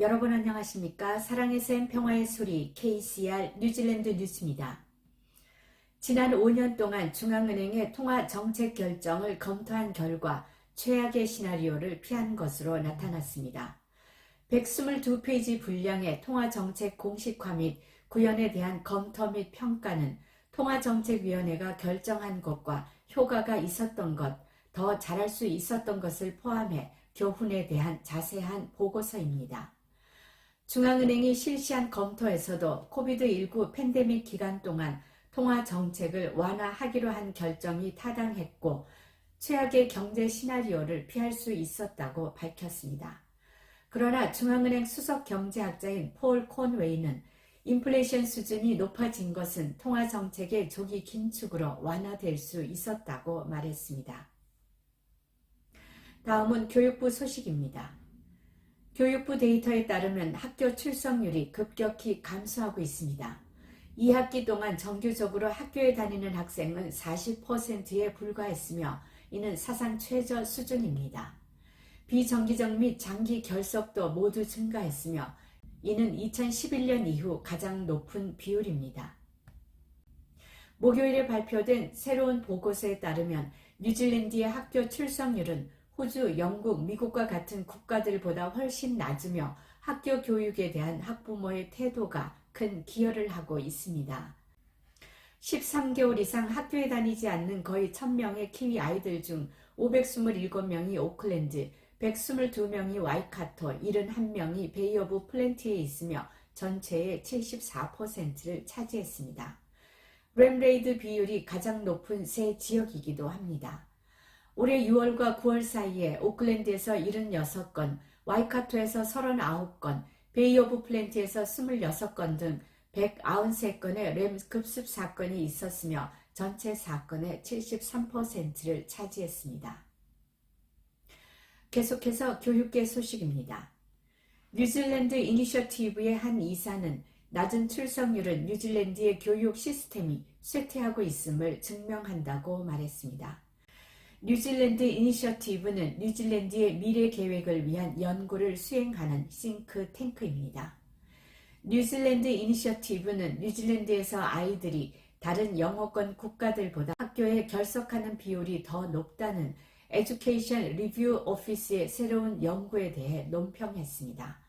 여러분 안녕하십니까? 사랑의 샘 평화의 소리 KCR 뉴질랜드 뉴스입니다. 지난 5년 동안 중앙은행의 통화 정책 결정을 검토한 결과 최악의 시나리오를 피한 것으로 나타났습니다. 122페이지 분량의 통화정책 공식화 및 구현에 대한 검토 및 평가는 통화정책위원회가 결정한 것과 효과가 있었던 것, 더 잘할 수 있었던 것을 포함해 교훈에 대한 자세한 보고서입니다. 중앙은행이 실시한 검토에서도 코비드19 팬데믹 기간 동안 통화 정책을 완화하기로 한 결정이 타당했고 최악의 경제 시나리오를 피할 수 있었다고 밝혔습니다. 그러나 중앙은행 수석 경제학자인 폴 콘웨이는 인플레이션 수준이 높아진 것은 통화 정책의 조기 긴축으로 완화될 수 있었다고 말했습니다. 다음은 교육부 소식입니다. 교육부 데이터에 따르면 학교 출석률이 급격히 감소하고 있습니다. 2학기 동안 정규적으로 학교에 다니는 학생은 40%에 불과했으며 이는 사상 최저 수준입니다. 비정기적 및 장기 결석도 모두 증가했으며 이는 2011년 이후 가장 높은 비율입니다. 목요일에 발표된 새로운 보고서에 따르면 뉴질랜드의 학교 출석률은 호주, 영국, 미국과 같은 국가들보다 훨씬 낮으며 학교 교육에 대한 학부모의 태도가 큰 기여를 하고 있습니다. 13개월 이상 학교에 다니지 않는 거의 1000명의 키위 아이들 중 527명이 오클랜드, 122명이 와이카토, 71명이 베이 오브 플랜티에 있으며 전체의 74%를 차지했습니다. 램레이드 비율이 가장 높은 세 지역이기도 합니다. 올해 6월과 9월 사이에 오클랜드에서 76건, 와이카토에서 39건, 베이 오브 플랜티에서 26건 등 193건의 램 급습 사건이 있었으며 전체 사건의 73%를 차지했습니다. 계속해서 교육계 소식입니다. 뉴질랜드 이니셔티브의 한 이사는 낮은 출석률은 뉴질랜드의 교육 시스템이 쇠퇴하고 있음을 증명한다고 말했습니다. 뉴질랜드 이니셔티브는 뉴질랜드의 미래 계획을 위한 연구를 수행하는 싱크탱크입니다. 뉴질랜드 이니셔티브는 뉴질랜드에서 아이들이 다른 영어권 국가들보다 학교에 결석하는 비율이 더 높다는 에듀케이션 리뷰 오피스의 새로운 연구에 대해 논평했습니다.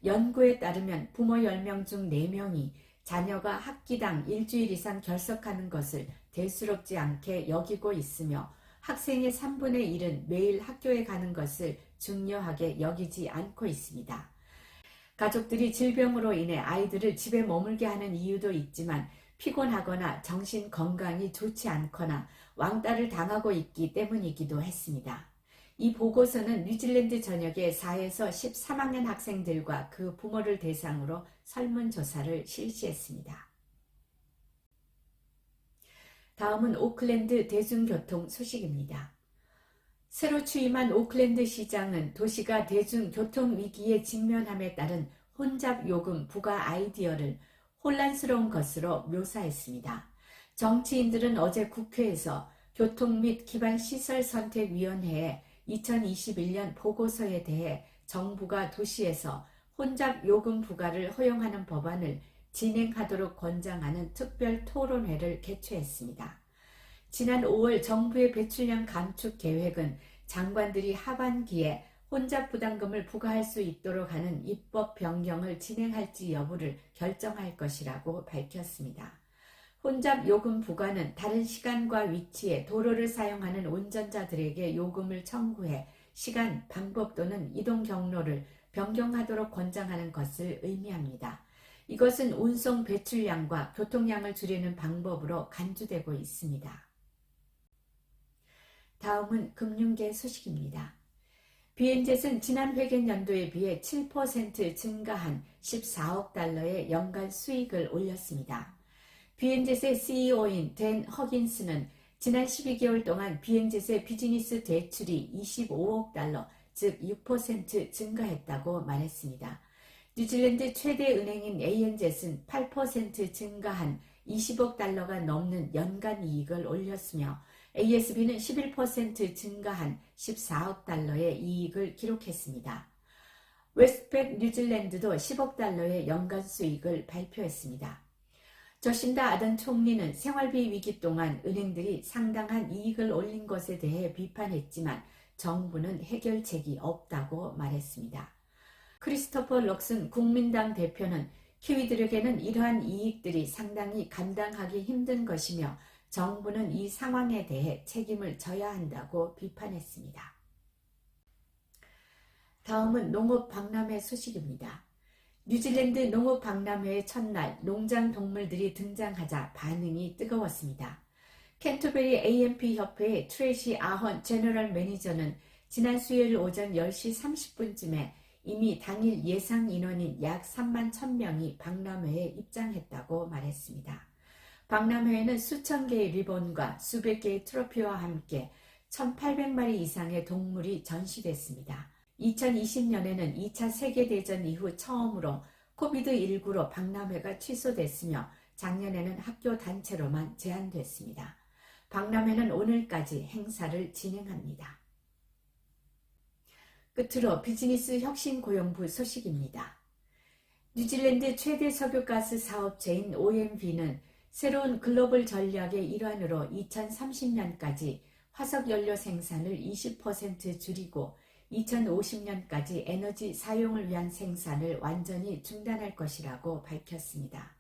연구에 따르면 부모 10명 중 4명이 자녀가 학기당 일주일 이상 결석하는 것을 대수롭지 않게 여기고 있으며 학생의 3분의 1은 매일 학교에 가는 것을 중요하게 여기지 않고 있습니다. 가족들이 질병으로 인해 아이들을 집에 머물게 하는 이유도 있지만 피곤하거나 정신 건강이 좋지 않거나 왕따를 당하고 있기 때문이기도 했습니다. 이 보고서는 뉴질랜드 전역의 4에서 13학년 학생들과 그 부모를 대상으로 설문조사를 실시했습니다. 다음은 오클랜드 대중교통 소식입니다. 새로 취임한 오클랜드 시장은 도시가 대중교통 위기에 직면함에 따른 혼잡 요금 부과 아이디어를 혼란스러운 것으로 묘사했습니다. 정치인들은 어제 국회에서 교통 및 기반시설선택위원회에 2021년 보고서에 대해 정부가 도시에서 혼잡 요금 부과를 허용하는 법안을 진행하도록 권장하는 특별 토론회를 개최했습니다. 지난 5월 정부의 배출량 감축 계획은 장관들이 하반기에 혼잡 부담금을 부과할 수 있도록 하는 입법 변경을 진행할지 여부를 결정할 것이라고 밝혔습니다. 혼잡 요금 부과는 다른 시간과 위치에 도로를 사용하는 운전자들에게 요금을 청구해 시간, 방법 또는 이동 경로를 변경하도록 권장하는 것을 의미합니다. 이것은 운송 배출량과 교통량을 줄이는 방법으로 간주되고 있습니다. 다음은 금융계 소식입니다. 비엔젯은 지난 회계연도에 비해 7% 증가한 14억 달러의 연간 수익을 올렸습니다. 비엔젯의 CEO인 댄 허긴스는 지난 12개월 동안 비엔젯의 비즈니스 대출이 25억 달러, 즉 6% 증가했다고 말했습니다. 뉴질랜드 최대 은행인 ANZ은 8% 증가한 20억 달러가 넘는 연간 이익을 올렸으며 ASB는 11% 증가한 14억 달러의 이익을 기록했습니다. 웨스트팩 뉴질랜드도 10억 달러의 연간 수익을 발표했습니다. 저신다 아던 총리는 생활비 위기 동안 은행들이 상당한 이익을 올린 것에 대해 비판했지만 정부는 해결책이 없다고 말했습니다. 크리스토퍼 럭슨 국민당 대표는 키위들에게는 이러한 이익들이 상당히 감당하기 힘든 것이며 정부는 이 상황에 대해 책임을 져야 한다고 비판했습니다. 다음은 농업 박람회 소식입니다. 뉴질랜드 농업 박람회의 첫날 농장 동물들이 등장하자 반응이 뜨거웠습니다. 캔터베리 AMP 협회의 트레이시 아헌 제너럴 매니저는 지난 수요일 오전 10시 30분쯤에 이미 당일 예상 인원인 약 3만 1,000명이 박람회에 입장했다고 말했습니다. 박람회에는 수천 개의 리본과 수백 개의 트로피와 함께 1,800마리 이상의 동물이 전시됐습니다. 2020년에는 2차 세계대전 이후 처음으로 코비드19로 박람회가 취소됐으며 작년에는 학교 단체로만 제한됐습니다. 박람회는 오늘까지 행사를 진행합니다. 끝으로 비즈니스 혁신고용부 소식입니다. 뉴질랜드 최대 석유가스 사업체인 OMV는 새로운 글로벌 전략의 일환으로 2030년까지 화석연료 생산을 20% 줄이고 2050년까지 에너지 사용을 위한 생산을 완전히 중단할 것이라고 밝혔습니다.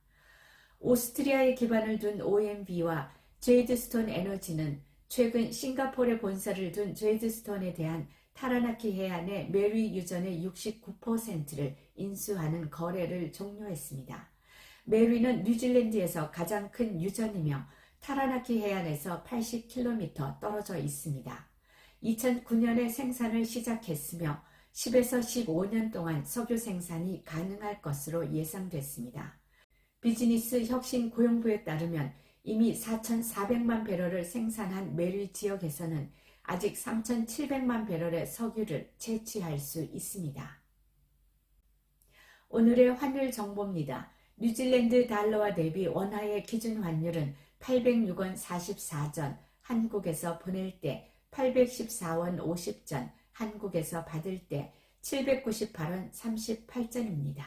오스트리아에 기반을 둔 OMV와 제이드스톤 에너지는 최근 싱가포르에 본사를 둔 제이드스톤에 대한 타라나키 해안의 메리 유전의 69%를 인수하는 거래를 종료했습니다. 메리는 뉴질랜드에서 가장 큰 유전이며 타라나키 해안에서 80km 떨어져 있습니다. 2009년에 생산을 시작했으며 10에서 15년 동안 석유 생산이 가능할 것으로 예상됐습니다. 비즈니스 혁신 고용부에 따르면 이미 4,400만 배럴을 생산한 메리 지역에서는 아직 3,700만 배럴의 석유를 채취할 수 있습니다. 오늘의 환율 정보입니다. 뉴질랜드 달러와 대비 원화의 기준 환율은 806원 44전, 한국에서 보낼 때 814원 50전, 한국에서 받을 때 798원 38전입니다.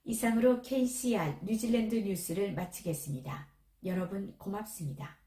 이상으로 KCR 뉴질랜드 뉴스를 마치겠습니다. 여러분 고맙습니다.